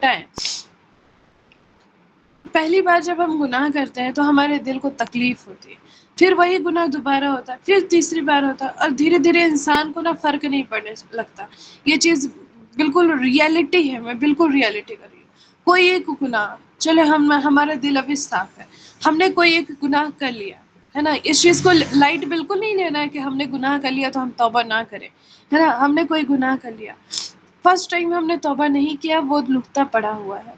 ہے پہلی بار جب ہم گناہ کرتے ہیں تو ہمارے دل کو تکلیف ہوتی ہے، پھر وہی گناہ دوبارہ ہوتا ہے، پھر تیسری بار ہوتا ہے، اور دھیرے دھیرے انسان کو نا فرق نہیں پڑنے لگتا. یہ چیز بالکل ریئلٹی ہے، میں بالکل ریئلٹی کر رہی ہوں. کوئی ایک گناہ، چلے ہمارا دل ابھی صاف ہے، ہم نے کوئی ایک گناہ کر لیا ہے نا، اس چیز کو لائٹ بالکل نہیں لینا ہے کہ ہم نے گناہ کر لیا تو ہم توبہ نہ کریں، ہے نا. ہم نے کوئی گناہ کر لیا، فرسٹ ٹائم ہم نے توبہ نہیں کیا، وہ نقطہ پڑا ہوا ہے.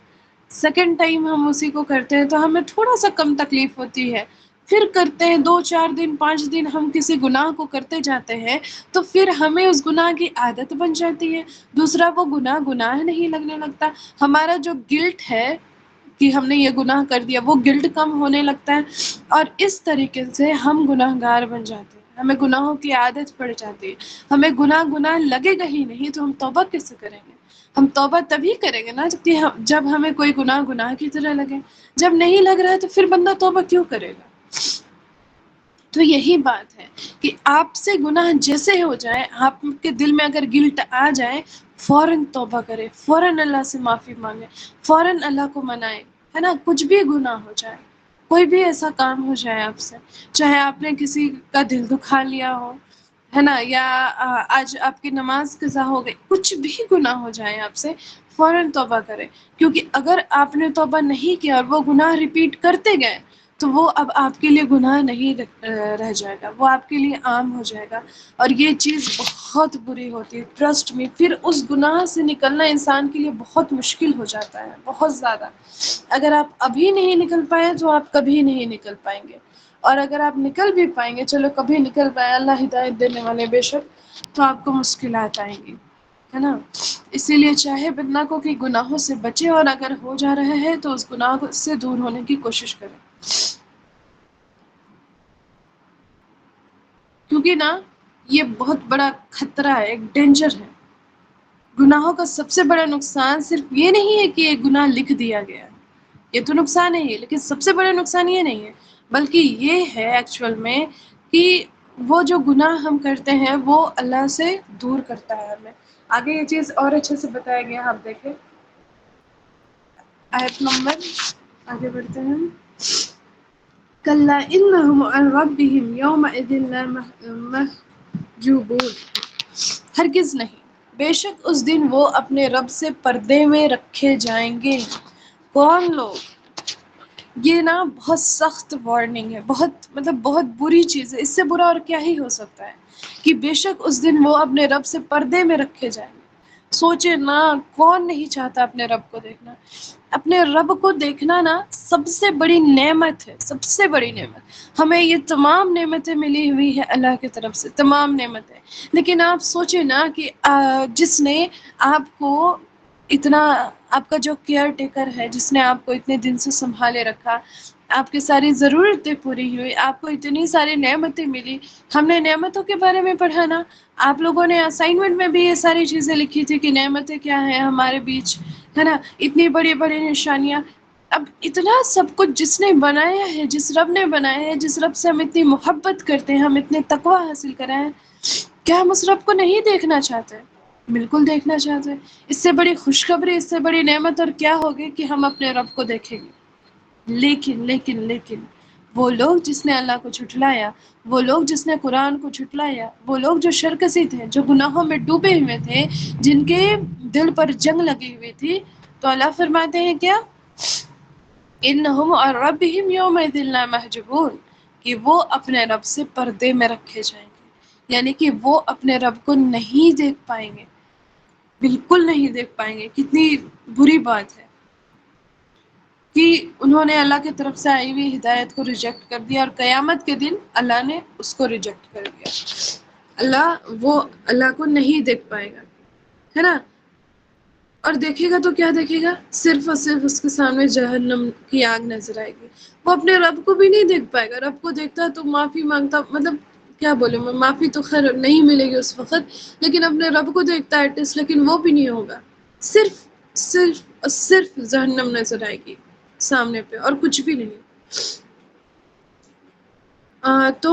سیکنڈ ٹائم ہم اسی کو کرتے ہیں تو ہمیں تھوڑا سا کم تکلیف ہوتی ہے، پھر کرتے ہیں 2 4 دن 5 دن ہم کسی گناہ کو کرتے جاتے ہیں تو پھر ہمیں اس گناہ کی عادت بن جاتی ہے، دوسرا وہ گناہ نہیں لگنے لگتا. ہمارا جو گلٹ ہے کہ ہم نے یہ گناہ کر دیا، وہ گلٹ کم ہونے لگتا ہے، اور اس طریقے سے ہم گناہ گار بن جاتے ہیں، ہمیں گناہوں کی عادت پڑ جاتی ہے. ہمیں گناہ لگے گا ہی نہیں تو ہم توبہ کیسے کریں گے؟ ہم توبہ تبھی کریں گے نا جب ہمیں کوئی گناہ کی طرح لگے. جب نہیں لگ رہا ہے تو پھر بندہ توبہ کیوں کرے گا؟ تو یہی بات ہے کہ آپ سے گناہ جیسے ہو جائے، آپ کے دل میں اگر گلٹ آ جائے، فوراً توبہ کرے، فوراً اللہ سے معافی مانگے، فوراً اللہ کو منائے، ہے نا. کچھ بھی گناہ ہو جائے، کوئی بھی ایسا کام ہو جائے آپ سے، چاہے آپ نے کسی کا دل دکھا لیا ہو، ہے نا، یا آج آپ کی نماز قضا ہو گئی، کچھ بھی گناہ ہو جائے آپ سے، فوراً توبہ کرے. کیونکہ اگر آپ نے توبہ نہیں کیا اور وہ گناہ ریپیٹ کرتے گئے تو وہ اب آپ کے لیے گناہ نہیں رہ جائے گا، وہ آپ کے لیے عام ہو جائے گا، اور یہ چیز بہت بری ہوتی ہے. ٹرسٹ میں پھر اس گناہ سے نکلنا انسان کے لیے بہت مشکل ہو جاتا ہے، بہت زیادہ. اگر آپ ابھی نہیں نکل پائے تو آپ کبھی نہیں نکل پائیں گے، اور اگر آپ نکل بھی پائیں گے، چلو کبھی نکل پائے، اللہ ہدایت دینے والے بے شک، تو آپ کو مشکلات آئیں گی، ہے نا. اسی لیے چاہے بندہ کو کہ گناہوں سے بچے، اور اگر ہو جا رہے ہیں تو اس گناہ سے دور ہونے کی کوشش کرے. کیونکہ نا یہ بہت بڑا خطرہ ہے، ایک ڈینجر ہے. گناہوں کا سب سے بڑا نقصان صرف یہ نہیں ہے کہ ایک گناہ لکھ دیا گیا، یہ تو نقصان ہے، لیکن سب سے بڑا نقصان یہ نہیں ہے، بلکہ یہ ہے ایکچوئل میں کہ وہ جو گناہ ہم کرتے ہیں وہ اللہ سے دور کرتا ہے ہمیں. آگے یہ چیز اور اچھے سے بتایا گیا، آپ دیکھیں آیت نمبر، آگے بڑھتے ہیں. کَلَّا إِنَّهُمْ عَنْ رَبِّهِمْ يَوْمَئِذٍ لَمَحْجُوبُونَ، ہرگز نہیں، بے شک اس دن وہ اپنے رب سے پردے میں رکھے جائیں گے. کون لوگ؟ یہ نا بہت سخت وارننگ ہے، بہت بری چیز ہے. اس سے برا اور کیا ہی ہو سکتا ہے کہ بے شک اس دن وہ اپنے رب سے پردے میں رکھے جائیں گے. سوچے نا، کون نہیں چاہتا اپنے رب کو دیکھنا؟ اپنے رب کو دیکھنا نا سب سے بڑی نعمت ہے، سب سے بڑی نعمت. ہمیں یہ تمام نعمتیں ملی ہوئی ہے اللہ کی طرف سے، تمام نعمتیں. لیکن آپ سوچے نا کہ جس نے آپ کو اتنا، آپ کا جو کیئر ٹیکر ہے، جس نے آپ کو اتنے دن سے سنبھالے رکھا، آپ کی ساری ضرورتیں پوری ہوئی، آپ کو اتنی ساری نعمتیں ملی. ہم نے نعمتوں کے بارے میں پڑھا نا، آپ لوگوں نے اسائنمنٹ میں بھی یہ ساری چیزیں لکھی تھی کہ نعمتیں کیا ہیں ہمارے بیچ، ہے نا، اتنی بڑی بڑی نشانیاں. اب اتنا سب کچھ جس نے بنایا ہے، جس رب نے بنایا ہے، جس رب سے ہم اتنی محبت کرتے ہیں، ہم اتنے تقویٰ حاصل کرے ہیں، کیا ہم اس رب کو نہیں دیکھنا چاہتے؟ بالکل دیکھنا چاہتے ہیں. اس سے بڑی خوشخبری، اس سے بڑی نعمت اور کیا ہوگی کہ ہم اپنے رب کو دیکھیں گے. لیکن وہ لوگ جس نے اللہ کو جھٹلایا، وہ لوگ جس نے قرآن کو جھٹلایا، وہ لوگ جو شرکسی تھے، جو گناہوں میں ڈوبے ہوئے تھے، جن کے دل پر جنگ لگی ہوئی تھی، تو اللہ فرماتے ہیں کیا؟ انہم عن ربہم یومئذ لمحجوبون، کہ وہ اپنے رب سے پردے میں رکھے جائیں گے، یعنی کہ وہ اپنے رب کو نہیں دیکھ پائیں گے، بالکل نہیں دیکھ پائیں گے. کتنی بری بات ہے کہ انہوں نے اللہ کی طرف سے آئی ہوئی ہدایت کو ریجیکٹ کر دیا، اور قیامت کے دن اللہ نے اس کو ریجیکٹ کر دیا. وہ اللہ کو نہیں دیکھ پائے گا، ہے نا. اور دیکھے گا تو کیا دیکھے گا؟ صرف اور صرف اس کے سامنے جہنم کی آگ نظر آئے گی. وہ اپنے رب کو بھی نہیں دیکھ پائے گا. رب کو دیکھتا تو معافی مانگتا، مطلب کیا بولے میں، معافی تو خیر نہیں ملے گی اس وقت، لیکن اپنے رب کو دیکھتا ہے ایٹ، لیکن وہ بھی نہیں ہوگا. صرف جہنم نظر آئے گی سامنے پہ، اور کچھ بھی نہیں. تو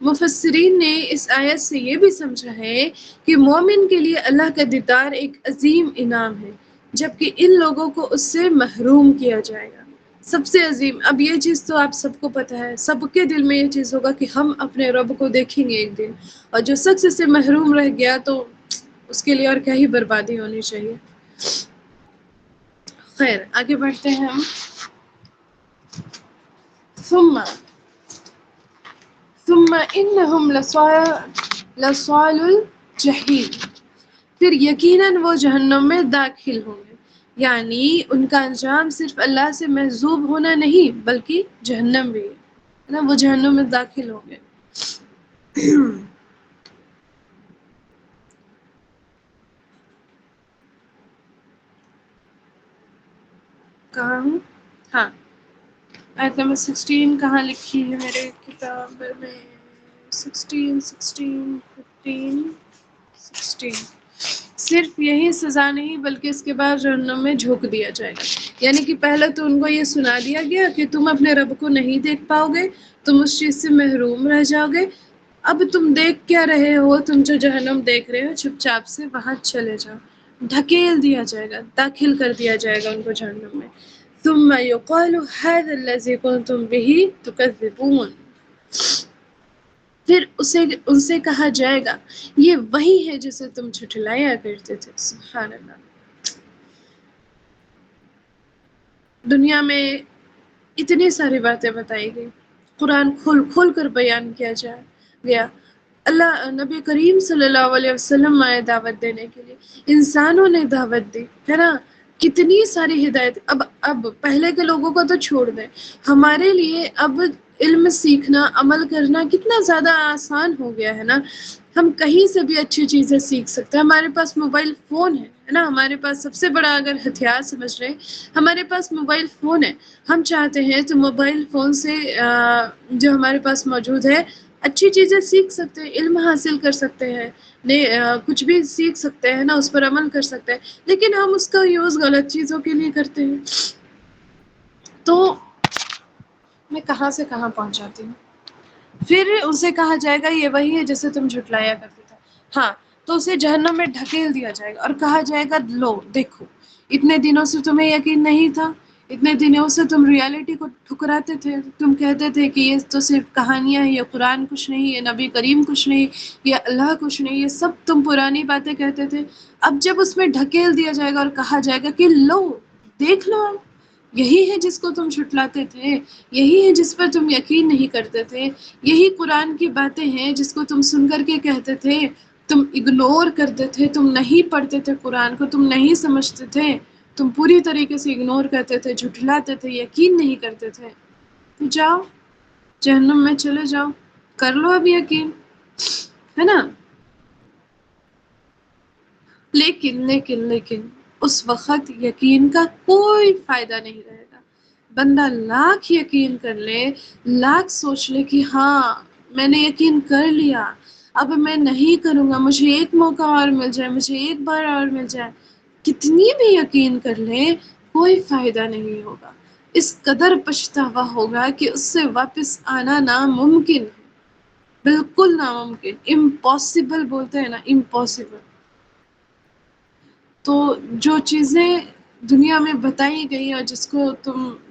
مفسرین نے اس آیت سے یہ بھی سمجھا ہے کہ مومن کے لیے اللہ کا دیدار ایک عظیم انعام ہے. جبکہ ان لوگوں کو اس سے محروم کیا جائے گا۔ سب سے عظیم، اب یہ چیز تو آپ سب کو پتہ ہے، سب کے دل میں یہ چیز ہوگا کہ ہم اپنے رب کو دیکھیں گے ایک دن، اور جو شخص اس سے محروم رہ گیا تو اس کے لیے اور کیا ہی بربادی ہونی چاہیے۔ خیر آگے بڑھتے ہیں ہم۔ ثم انہم لصال الجحیم، پھر یقیناً وہ جہنم میں داخل ہوں گے، یعنی ان کا انجام صرف اللہ سے محجوب ہونا نہیں بلکہ جہنم بھی ہے نا، وہ جہنم میں داخل ہوں گے۔ کہاں ہوں؟ ہاں، آیت نمبر 16 کہاں لکھی ہے میرے کتاب میں؟ 16 صرف یہی سزا نہیں بلکہ اس کے بعد جہنم میں جھونک دیا جائے گا، یعنی کہ پہلے تو ان کو یہ سنا دیا گیا کہ تم اپنے رب کو نہیں دیکھ پاؤ گے، تم اس چیز سے محروم رہ جاؤ گے، اب تم دیکھ کیا رہے ہو، تم جو جہنم دیکھ رہے ہو چپ چاپ سے وہاں چلے جاؤ، ڈھکیل دیا جائے گا، داخل کر دیا جائے گا ان کو جہنم میں۔ ثم يقال هذا الذي كنتم به تكذبون، پھر ان سے کہا جائے گا یہ وہی ہے جسے تم جھٹلایا کرتے تھے۔ سبحان اللہ۔ دنیا میں اتنی ساری باتیں بتائی گئی، قرآن کھول کھول کر بیان کیا گیا، اللہ نبی کریم صلی اللہ علیہ وسلم آئے دعوت دینے کے لیے، انسانوں نے دعوت دی ہے نا، کتنی ساری ہدایت۔ اب پہلے کے لوگوں کو تو چھوڑ دیں، ہمارے لیے اب علم سیکھنا، عمل کرنا کتنا زیادہ آسان ہو گیا ہے نا، ہم کہیں سے بھی اچھی چیزیں سیکھ سکتے ہیں، ہمارے پاس موبائل فون ہے نا، ہمارے پاس سب سے بڑا اگر ہتھیار سمجھ رہے ہیں، ہمارے پاس موبائل فون ہے، ہم چاہتے ہیں تو موبائل فون سے جو ہمارے پاس موجود ہے اچھی چیزیں سیکھ سکتے ہیں، علم حاصل کر سکتے ہیں، کچھ بھی سیکھ سکتے ہیں نا، اس پر عمل کر سکتے ہیں، لیکن ہم اس کا یوز غلط چیزوں کے لیے کرتے ہیں۔ تو میں کہاں سے کہاں پہنچ جاتی ہوں۔ پھر اسے کہا جائے گا یہ وہی ہے جسے تم جھٹلایا کرتے تھے، ہاں، تو اسے جہنم میں ڈھکیل دیا جائے گا اور کہا جائے گا لو دیکھو، اتنے دنوں سے تمہیں یقین نہیں تھا، اتنے دنوں سے تم ریالٹی کو ٹھکراتے تھے، تم کہتے تھے کہ یہ تو صرف کہانیاں ہیں، یہ قرآن کچھ نہیں، یہ نبی کریم کچھ نہیں، یہ اللہ کچھ نہیں، یہ سب تم پرانی باتیں کہتے تھے۔ اب جب اس میں ڈھکیل دیا جائے گا اور کہا جائے گا کہ لو دیکھ لو، یہی ہے جس کو تم جھٹلاتے تھے، یہی ہے جس پر تم یقین نہیں کرتے تھے، یہی قرآن کی باتیں ہیں جس کو تم سن کر کے کہتے تھے، تم اگنور کرتے تھے، تم نہیں پڑھتے تھے قرآن کو، تم نہیں سمجھتے تھے، تم پوری طریقے سے اگنور کرتے تھے، جھٹلاتے تھے، یقین نہیں کرتے تھے، تو جاؤ جہنم میں چلے جاؤ، کر لو اب یقین، ہے نا۔ لیکن اس وقت یقین کا کوئی فائدہ نہیں رہے گا، بندہ لاکھ یقین کر لے، لاکھ سوچ لے کہ ہاں میں نے یقین کر لیا، اب میں نہیں کروں گا، مجھے ایک موقع اور مل جائے، مجھے ایک بار اور مل جائے، کتنی بھی یقین کر لے کوئی فائدہ نہیں ہوگا، اس قدر پچھتاوا ہوگا کہ اس سے واپس آنا ناممکن ہے، بالکل ناممکن، امپاسبل بولتے ہیں نا، امپاسبل۔ تو جو چیزیں دنیا میں بتائی گئی اور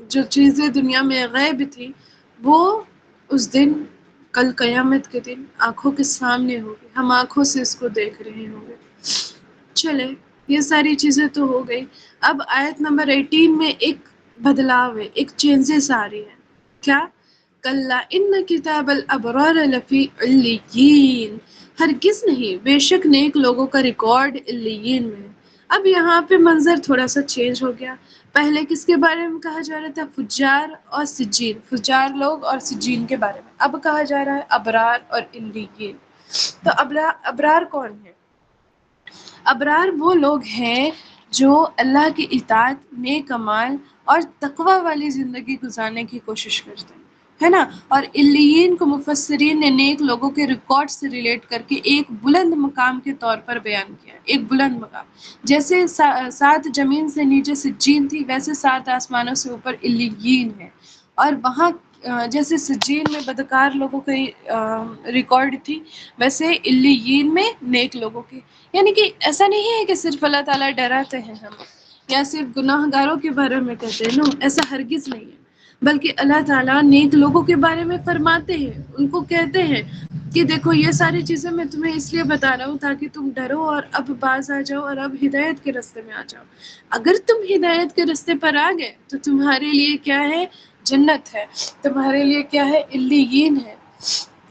جو چیزیں دنیا میں غیب تھی وہ اس دن، کل قیامت کے دن آنکھوں کے سامنے ہوگی، ہم آنکھوں سے اس کو دیکھ رہے ہوں گے۔ چلے یہ ساری چیزیں تو ہو گئی، اب آیت نمبر 18 میں ایک بدلاو ہے، ایک چینجز آ رہی ہے، کیا؟ کلا ان کتاب الابرار لفی علیین، ہرگز نہیں، بے شک نیک لوگوں کا ریکارڈ علیین میں۔ اب یہاں پہ منظر تھوڑا سا چینج ہو گیا، پہلے کس کے بارے میں کہا جا رہا تھا؟ فجار اور سجین، فجار لوگ اور سجین کے بارے میں، اب کہا جا رہا ہے ابرار اور علیین۔ تو ابرار کون ہے؟ ابرار وہ لوگ ہیں جو اللہ کی اطاعت، نیک اعمال اور تقوی والی زندگی گزارنے کی کوشش کرتے ہیں، ہے نا، اور علیین کو مفسرین نے نیک لوگوں کے ریکارڈ سے ریلیٹ کر کے ایک بلند مقام کے طور پر بیان کیا، ایک بلند مقام، جیسے 7 زمین سے نیچے سجین تھی، ویسے 7 آسمانوں سے اوپر علیین ہے، اور وہاں جیسے سجین میں بدکار لوگوں کی ریکارڈ تھی، ویسے علیین میں نیک لوگوں کی، یعنی کہ ایسا نہیں ہے کہ صرف اللہ تعالیٰ ڈراتے ہیں ہم، یا صرف گناہ گاروں کے بارے میں کہتے ہیں؟ نو، ایسا ہرگز نہیں ہے، بلکہ اللہ تعالیٰ نیک لوگوں کے بارے میں فرماتے ہیں، ان کو کہتے ہیں کہ دیکھو یہ ساری چیزیں میں تمہیں اس لیے بتا رہا ہوں تاکہ تم ڈرو اور اب باز آ جاؤ اور اب ہدایت کے راستے میں آ جاؤ۔ اگر تم ہدایت کے راستے پر آ گئے تو تمہارے لیے کیا ہے؟ جنت ہے، تمہارے لیے کیا ہے؟ علیین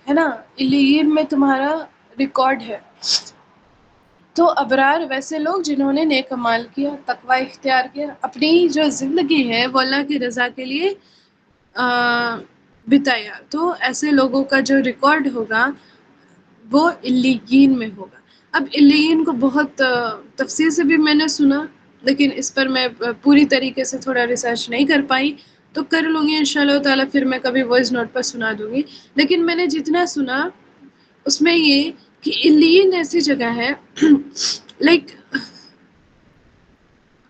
ہے نا، علیین میں تمہارا ریکارڈ ہے۔ تو ابرار ویسے لوگ جنہوں نے نیک اعمال کیا، تقوی اختیار کیا، اپنی جو زندگی ہے وہ اللہ کی رضا کے لیے بتایا، تو ایسے لوگوں کا جو ریکارڈ ہوگا وہ علیین میں ہوگا۔ اب علیین کو بہت تفصیل سے بھی میں نے سنا، لیکن اس پر میں پوری طریقے سے تھوڑا ریسرچ نہیں کر پائی، تو کر لوں گی انشاءاللہ تعالیٰ، پھر میں کبھی وائس نوٹ پر سنا دوں گی۔ لیکن میں نے جتنا سنا اس میں یہ کہ علیین ایسی جگہ ہے لائک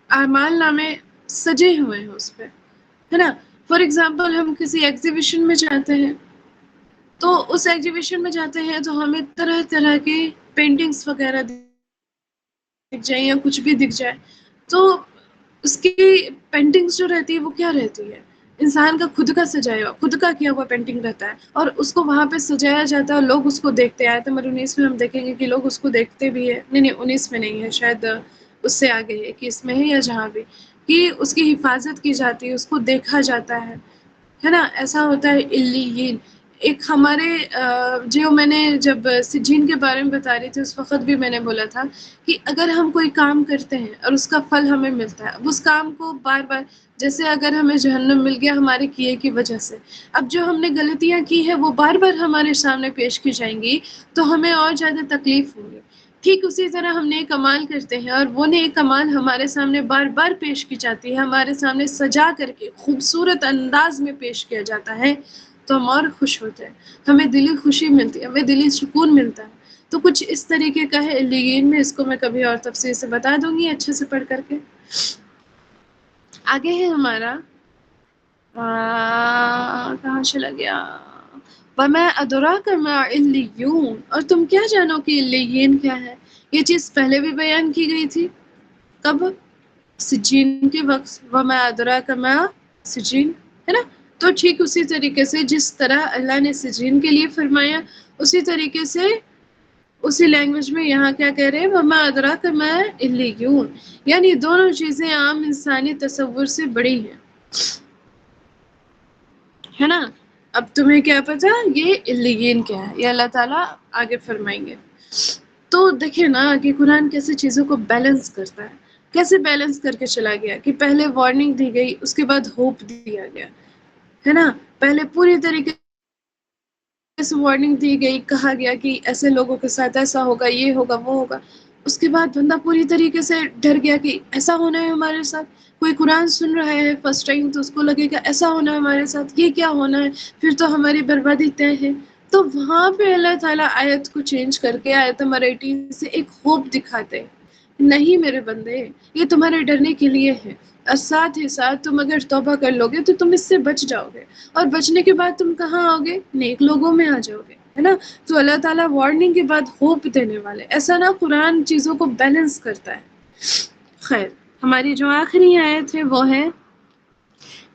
اعمال نامے سجے ہوئے ہیں اس پہ، ہے نا۔ فار ایگزامپل ہم کسی ایگزیبیشن میں جاتے ہیں، تو اس ایگزیبیشن میں جاتے ہیں تو ہمیں طرح طرح کے پینٹنگز وغیرہ دکھ جائیں یا کچھ بھی دکھ جائے، تو اس کی پینٹنگز جو رہتی ہے وہ کیا رہتی ہے؟ انسان کا خود کا سجایا ہوا، خود کا کیا ہوا پینٹنگ رہتا ہے، اور اس کو وہاں پہ سجایا جاتا ہے اور لوگ اس کو دیکھتے آئے۔ تو نمبر 19 میں ہم دیکھیں گے کہ لوگ اس کو دیکھتے بھی ہے، نہیں 19 میں نہیں ہے، شاید اس سے آگے ہے کہ اس میں ہے یا جہاں بھی، کہ اس کی حفاظت کی جاتی ہے، اس کو دیکھا جاتا ہے نا۔ ایسا ہوتا ہے علیین۔ ایک ہمارے جو میں نے جب سجین کے بارے میں بتا رہی تھی اس وقت بھی میں نے بولا تھا کہ اگر ہم کوئی کام کرتے ہیں اور اس کا پھل ہمیں ملتا ہے، اب اس کام کو بار بار، جیسے اگر ہمیں جہنم مل گیا ہمارے کیے کی وجہ سے، اب جو ہم نے غلطیاں کی ہیں وہ بار بار ہمارے سامنے پیش کی جائیں گی تو ہمیں اور زیادہ تکلیف ہوگی۔ ٹھیک اسی طرح ہم نیک اعمال کرتے ہیں اور وہ نیک اعمال ہمارے سامنے بار بار پیش کی جاتی ہے، ہمارے سامنے سجا کر کے خوبصورت انداز میں پیش کیا جاتا ہے، تو ہم اور خوش ہوتے ہیں، ہمیں دلی خوشی ملتی ہے، ہمیں دلی سکون ملتا ہے۔ تو کچھ اس طریقے کا ہے علیین میں، اس کو میں کبھی اور تفصیل سے بتا دوں گی اچھے سے پڑھ کر کے۔ آگے ہے ہمارا کہاں چلا گیا؟ وَمَا أَدْرَاكَ مَا عِلِّيُّونَ، اور تم کیا جانو کہ علیین کیا ہے؟ یہ چیز پہلے بھی بیان کی گئی تھی، کب؟ سجین کے وقت، وَمَا أَدْرَاكَ مَا سجین، ہے نا۔ تو ٹھیک اسی طریقے سے جس طرح اللہ نے سجین کے لیے فرمایا، اسی طریقے سے اسی لینگویج میں یہاں کیا کہہ رہے ہیں؟ وَمَا أَدْرَاكَ مَا عِلِّيُّونَ، یعنی دونوں چیزیں عام انسانی تصور سے بڑی ہیں، ہے نا۔ اب تمہیں کیا پتا یہ علیین کیا ہے، یہ اللہ تعالیٰ آگے فرمائیں گے۔ تو دیکھیں نا کہ قرآن کیسے چیزوں کو بیلنس کرتا ہے، کیسے بیلنس کر کے چلا گیا کہ پہلے وارننگ دی گئی، اس کے بعد ہوپ دیا گیا، ہے نا۔ پہلے پوری طریقے سے وارننگ دی گئی، کہا گیا کہ ایسے لوگوں کے ساتھ ایسا ہوگا، یہ ہوگا، وہ ہوگا۔ اس کے بعد بندہ پوری طریقے سے ڈر گیا کہ ایسا ہونا ہے ہمارے ساتھ۔ کوئی قرآن سن رہا ہے فرسٹ ٹائم تو اس کو لگے گا ایسا ہونا ہے ہمارے ساتھ، یہ کیا ہونا ہے، پھر تو ہماری بربادی طے ہے۔ تو وہاں پہ اللہ تعالیٰ آیت کو چینج کر کے آیت نمبر 18 سے ایک ہوپ دکھاتے ہیں، نہیں میرے بندے، یہ تمہارے ڈرنے کے لیے ہے، اور ساتھ ہی ساتھ تم اگر توبہ کر لو گے تو تم اس سے بچ جاؤ گے، اور بچنے کے بعد تم کہاں آؤ گے؟ نیک لوگوں میں آ جاؤ گے، ہے نا۔ تو اللہ تعالیٰ وارننگ کے بعد ہوپ دینے والے، ایسا نا قرآن چیزوں کو بیلنس کرتا ہے۔ خیر، ہماری جو آخری آیت ہے وہ ہے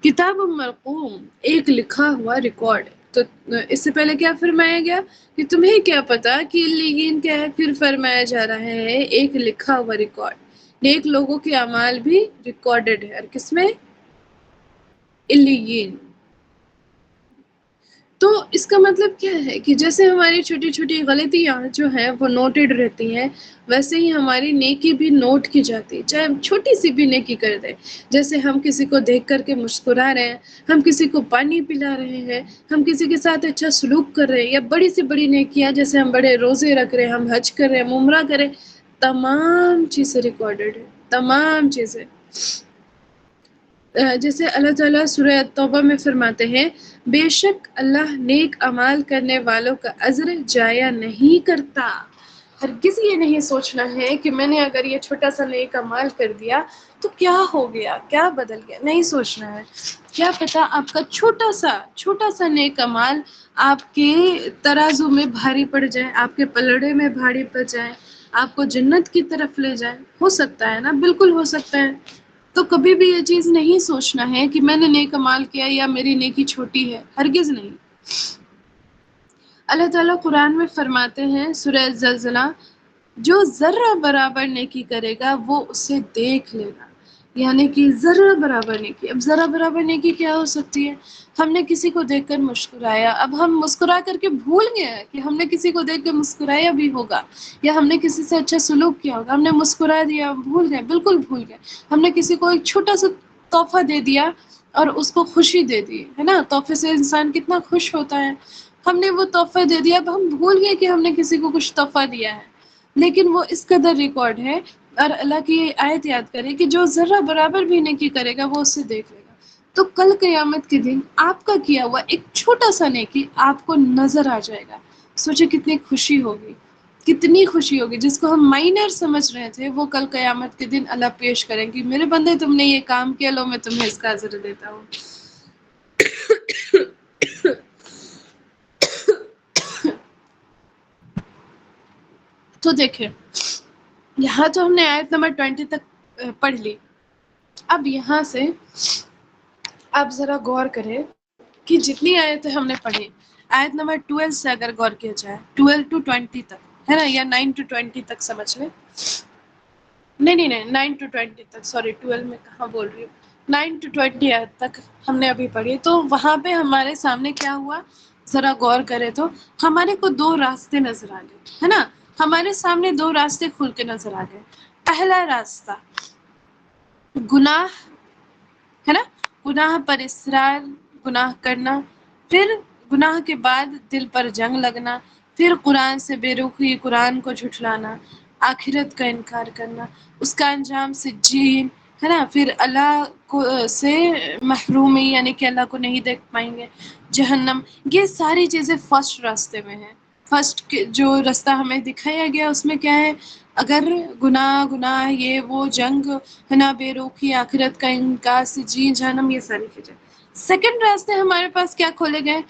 کتاب مرقوم، ایک لکھا ہوا ریکارڈ۔ تو اس سے پہلے کیا فرمایا گیا کہ تمہیں کیا پتا کہ علیین کیا ہے؟ پھر فرمایا جا رہا ہے ایک لکھا ہوا ریکارڈ، نیک لوگوں کے اعمال بھی ریکارڈڈ ہے، اور کس میں؟ علیین۔ تو اس کا مطلب کیا ہے کہ جیسے ہماری چھوٹی چھوٹی غلطیاں جو ہیں وہ نوٹڈ رہتی ہیں، ویسے ہی ہماری نیکی بھی نوٹ کی جاتی ہے، چاہے ہم چھوٹی سی بھی نیکی کر دیں۔ جیسے ہم کسی کو دیکھ کر کے مسکرا رہے ہیں، ہم کسی کو پانی پلا رہے ہیں، ہم کسی کے ساتھ اچھا سلوک کر رہے ہیں، یا بڑی سے بڑی نیکیاں جیسے ہم بڑے روزے رکھ رہے ہیں، ہم حج کر رہے ہیں، ہم عمرہ کریں، تمام چیزیں ریکارڈڈ ہیں، تمام چیزیں۔ جیسے اللہ تعالیٰ سورہ توبہ میں فرماتے ہیں بے شک اللہ نیک اعمال کرنے والوں کا اجر ضائع نہیں کرتا۔ ہرگز یہ نہیں سوچنا ہے کہ میں نے اگر یہ چھوٹا سا نیک اعمال کر دیا تو کیا ہو گیا، کیا بدل گیا، نہیں سوچنا ہے۔ کیا پتا آپ کا چھوٹا سا نیک اعمال آپ کے ترازو میں بھاری پڑ جائے، آپ کے پلڑے میں بھاری پڑ جائے، آپ کو جنت کی طرف لے جائے۔ ہو سکتا ہے نا، بالکل ہو سکتا ہے۔ تو کبھی بھی یہ چیز نہیں سوچنا ہے کہ میں نے نیک عمال کیا یا میری نیکی چھوٹی ہے، ہرگز نہیں۔ اللہ تعالیٰ قرآن میں فرماتے ہیں سورہ زلزلہ، جو ذرہ برابر نیکی کرے گا وہ اسے دیکھ لے گا، یعنی کہ ذرہ برابر نیکی۔ اب ذرہ برابر نیکی کیا ہو سکتی ہے؟ ہم نے کسی کو دیکھ کر مسکرایا، اب ہم مسکرا کر کے بھول گئے ہیں کہ ہم نے کسی کو دیکھ کر مسکرایا بھی ہوگا، یا ہم نے کسی سے اچھا سلوک کیا ہوگا، ہم نے مسکرا دیا، بھول گئے، بالکل بھول گئے۔ ہم نے کسی کو ایک چھوٹا سا تحفہ دے دیا اور اس کو خوشی دے دی، ہے نا؟ تحفے سے انسان کتنا خوش ہوتا ہے۔ ہم نے وہ تحفہ دے دیا، اب ہم بھول گئے کہ ہم نے کسی کو کچھ تحفہ دیا ہے، لیکن وہ اس قدر ریکارڈ ہے۔ اور اللہ کی یہ آیت یاد کرے کہ جو ذرہ برابر بھی نیکی کرے گا وہ اسے دیکھ لے گا۔ تو کل قیامت کے دن آپ کا کیا ہوا ایک چھوٹا سا نیکی آپ کو نظر آ جائے گا، سوچے کتنی خوشی ہوگی، کتنی خوشی ہوگی۔ جس کو ہم مائنر سمجھ رہے تھے وہ کل قیامت کے دن اللہ پیش کریں گی، میرے بندے تم نے یہ کام کیا، لو میں تمہیں اس کا اجر دیتا ہوں۔ تو دیکھیں، یہاں تو ہم نے آیت نمبر 20 تک پڑھ لی۔ اب یہاں سے آپ ذرا غور کریں کہ جتنی آیتیں ہم نے پڑھی، آیت نمبر 12 سے اگر غور کیا جائے، 12 to 20 تک ہے نا، یا 9 to 20 تک سمجھ لیں، نہیں 9 to 20 تک، سوری 12 میں کہاں بول رہی ہوں، 9 to 20 آیت تک ہم نے ابھی پڑھی۔ تو وہاں پہ ہمارے سامنے کیا ہوا، ذرا غور کرے تو ہمارے کو دو راستے نظر آ گئے، ہے نا؟ ہمارے سامنے دو راستے کھل کے نظر آ گئے۔ پہلا راستہ گناہ، ہے نا؟ گناہ پر اصرار، گناہ کرنا، پھر گناہ کے بعد دل پر جنگ لگنا، پھر قرآن سے بے رخی، قرآن کو جھٹلانا، آخرت کا انکار کرنا، اس کا انجام سجین، ہے نا؟ پھر اللہ کو سے محرومی، یعنی کہ اللہ کو نہیں دیکھ پائیں گے، جہنم۔ یہ ساری چیزیں فرسٹ راستے میں ہیں۔ فرسٹ جو راستہ ہمیں دکھایا گیا اس میں کیا ہے، اگر گناہ یہ وہ جنگ، ہے نا، بے روکی، آخرت کا انکار، سجین، جہنم، یہ ساری چیزیں۔ سیکنڈ راستے ہمارے پاس کیا کھولے گئے،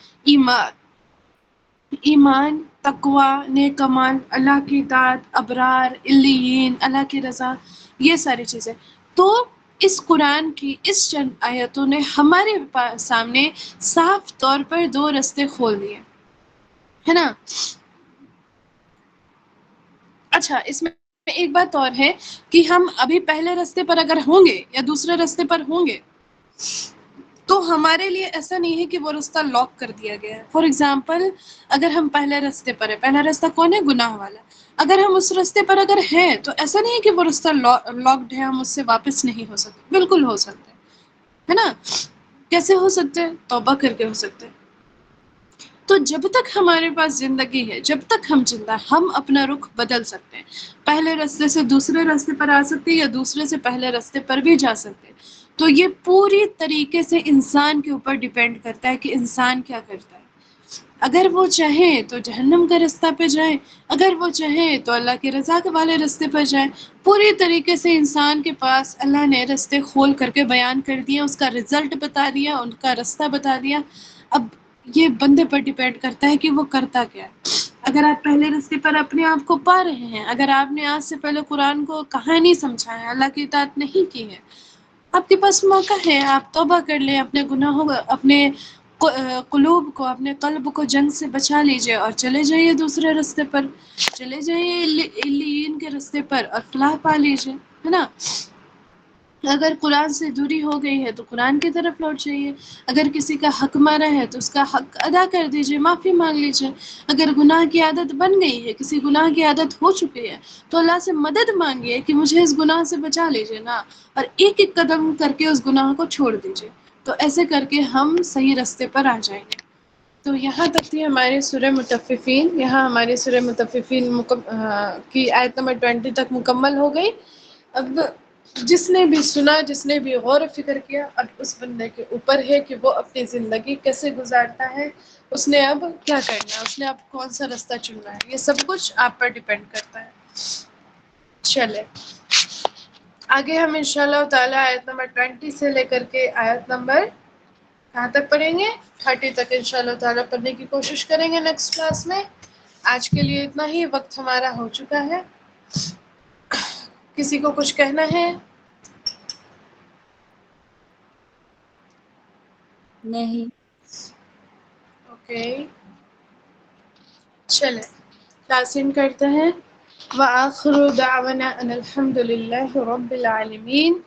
ایمان، تقوی، نیک اعمال، اللہ کی اطاعت، ابرار، علیین، اللہ کی رضا، یہ ساری چیزیں۔ تو اس قرآن کی اس چند آیتوں نے ہمارے سامنے صاف طور پر دو راستے کھول دیے، ہے نا؟ اچھا، اس میں ایک بات اور ہے کہ ہم ابھی پہلے راستے پر اگر ہوں گے یا دوسرے راستے پر ہوں گے تو ہمارے لیے ایسا نہیں ہے کہ وہ راستہ لاک کر دیا گیا ہے۔ فار ایگزامپل، اگر ہم پہلے راستے پر ہیں، پہلا راستہ کون ہے، گناہ والا، اگر ہم اس راستے پر اگر ہیں تو ایسا نہیں ہے کہ وہ راستہ لاکڈ ہے، ہم اس سے واپس نہیں ہو سکتے، بالکل ہو سکتے ہے نا؟ کیسے ہو سکتے ہیں؟ توبہ کر کے ہو سکتے ہیں۔ تو جب تک ہمارے پاس زندگی ہے، جب تک ہم زندہ ہیں، ہم اپنا رخ بدل سکتے ہیں، پہلے راستے سے دوسرے راستے پر آ سکتے ہیں، یا دوسرے سے پہلے راستے پر بھی جا سکتے ہیں۔ تو یہ پوری طریقے سے انسان کے اوپر ڈیپینڈ کرتا ہے کہ انسان کیا کرتا ہے۔ اگر وہ چاہیں تو جہنم کے راستے پہ جائیں، اگر وہ چاہیں تو اللہ کی رضا کے والے راستے پر جائیں۔ پوری طریقے سے انسان کے پاس اللہ نے راستے کھول کر کے بیان کر دیا، اس کا رزلٹ بتا دیا، ان کا راستہ بتا دیا۔ اب یہ بندے پر ڈیپینڈ کرتا ہے کہ وہ کرتا کیا ہے۔ اگر آپ پہلے راستے پر اپنے آپ کو پا رہے ہیں، اگر آپ نے آج سے پہلے قرآن کو کہانی سمجھا ہے، اللہ کی اطاعت نہیں کی ہے، آپ کے پاس موقع ہے، آپ توبہ کر لیں، اپنے گناہوں، اپنے قلوب کو، اپنے قلب کو جنگ سے بچا لیجئے اور چلے جائیے دوسرے راستے پر، چلے جائیے علیین کے راستے پر اور فلاح پا لیجئے، ہے نا؟ اگر قرآن سے دوری ہو گئی ہے تو قرآن کی طرف لوٹ جائیے، اگر کسی کا حق مارا ہے تو اس کا حق ادا کر دیجئے، معافی مانگ لیجئے، اگر گناہ کی عادت بن گئی ہے، کسی گناہ کی عادت ہو چکی ہے تو اللہ سے مدد مانگیے کہ مجھے اس گناہ سے بچا لیجئے نا، اور ایک ایک قدم کر کے اس گناہ کو چھوڑ دیجئے۔ تو ایسے کر کے ہم صحیح راستے پر آ جائیں گے۔ تو یہاں تک تھی ہماری سورہ مطففین، یہاں ہماری سورہ مطففین کی آیت نمبر 20 تک مکمل ہو گئی۔ اب جس نے بھی سنا، جس نے بھی غور و فکر کیا، اب اس بندے کے اوپر ہے کہ وہ اپنی زندگی کیسے گزارتا ہے، اس نے اب کیا کرنا ہے، اس نے اب کون سا راستہ چننا ہے، یہ سب کچھ آپ پر ڈیپینڈ کرتا ہے۔ چلے آگے ہم انشاءاللہ تعالی آیت نمبر 20 سے لے کر کے آیت نمبر کہاں تک پڑھیں گے، 30 تک انشاءاللہ تعالی پڑھنے کی کوشش کریں گے نیکسٹ کلاس میں۔ آج کے لیے اتنا ہی، وقت ہمارا ہو چکا ہے۔ کسی کو کچھ کہنا ہے؟ نہیں. اوکے چلیں تحسین کرتے ہیں. وآخر دعوانا ان الحمد للہ رب العالمین.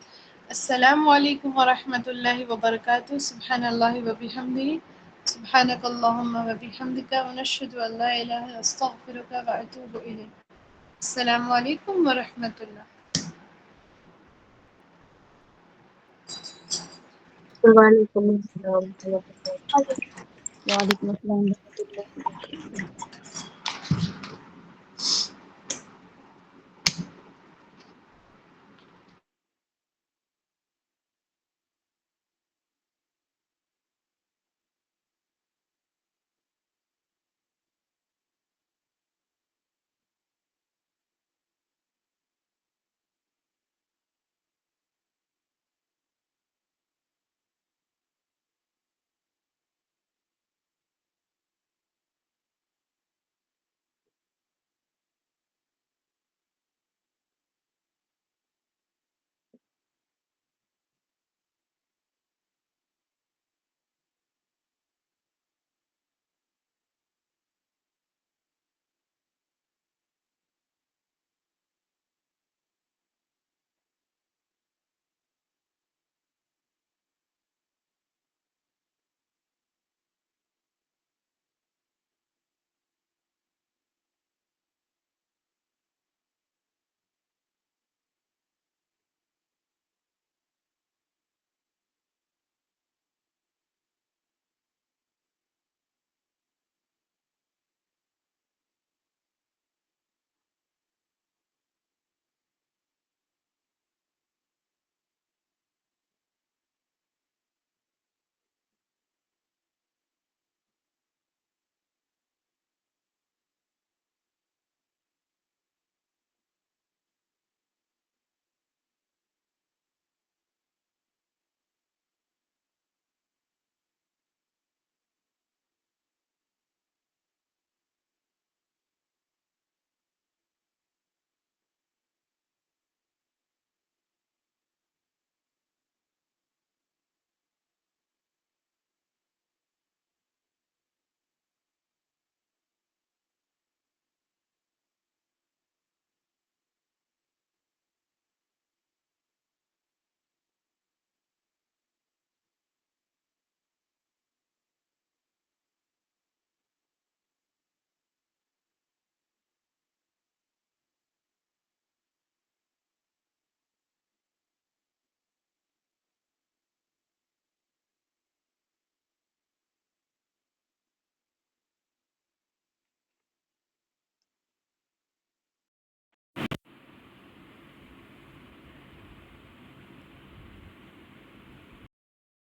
السلام علیکم ورحمۃ اللہ وبرکاتہ. سبحان اللہ وبحمدہ سبحانک اللہم وبحمدک ونشہد ان لا الہ الا استغفرک واتوب الیک. السلام علیکم ورحمۃ اللہ. وعلیکم السلام ورحمۃ اللہ وبرکاتہ. وعلیکم السلام ورحمۃ اللہ وبرکاتہ.